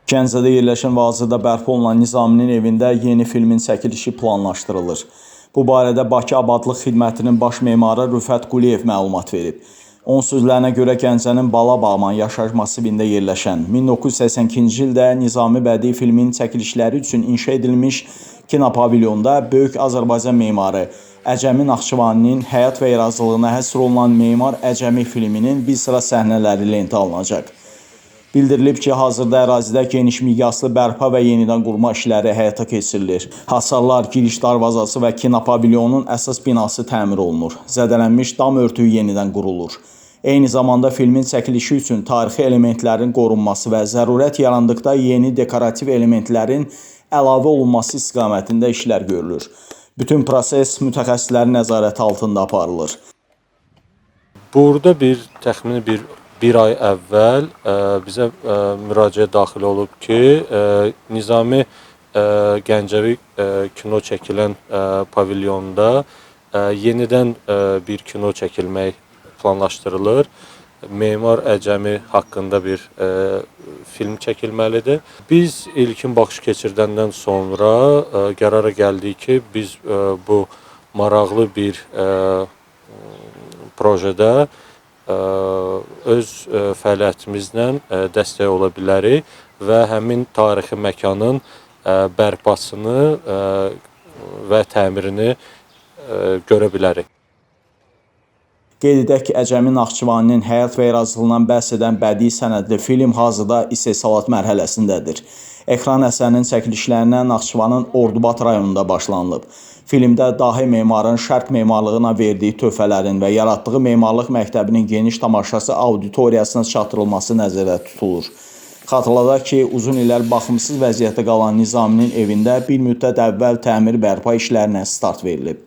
Gəncədə yerləşən və hazırda bərpa olunan Nizaminin evində yeni filmin çəkilişi planlaşdırılır. Bu barədə Bakı Abadlıq Xidmətinin baş memarı Rüfət Quliyev məlumat verib. Onun sözlərinə görə Gəncənin Bala-Bağman yaşayış masivində yerləşən 1982-ci ildə Nizami bədii filmin çəkilişləri üçün inşa edilmiş kinopavilyonda böyük Azərbaycan memarı Əcəmi Naxçıvaninin həyat və yaradıcılığına həsr olunan Memar Əcəmi filminin bir sıra səhnələri lentə alınacaq. Bildirilib ki, hazırda ərazidə geniş miqyaslı bərpa və yenidən qurma işləri həyata keçirilir. Hasarlar, giriş darvazası və kinopavilyonun əsas binası təmir olunur. Zədələnmiş dam örtüyü yenidən qurulur. Eyni zamanda filmin çəkilişi üçün tarixi elementlərin qorunması və zərurət yarandıqda yeni dekorativ elementlərin əlavə olunması istiqamətində işlər görülür. Bütün proses mütəxəssislərin nəzarəti altında aparılır. Burada təxmini bir ay əvvəl bizə müraciət daxil olub ki, Nizami Gəncəvi kino çəkilən pavilyonda yenidən bir kino çəkilmək planlaşdırılır. Memar Əcəmi haqqında bir film çəkilməlidir. Biz ilkin baxış keçirdəndən sonra qərara gəldik ki, biz bu maraqlı bir projedə öz fəaliyyətimizlə dəstək ola bilərik və həmin tarixi məkanın bərpasını və təmirini görə bilərik. Qeyd edək ki, Əcəmi Naxçıvaninin həyat və yaradıcılığından bəhs edən bədii sənədli film hazırda istehsalat mərhələsindədir. Ekran əsərinin çəkilişlərinə Naxçıvanın Ordubad rayonunda başlanılıb. Filmdə dahi memarın şərq memarlığına verdiyi töhfələrin və yaratdığı memarlıq məktəbinin geniş tamaşası auditoriyasına çatdırılması nəzərdə tutulur. Xatırladaq ki, uzun illər baxımsız vəziyyətdə qalan Nizaminin evində bir müddət əvvəl təmir bərpa işlərinə start verilib.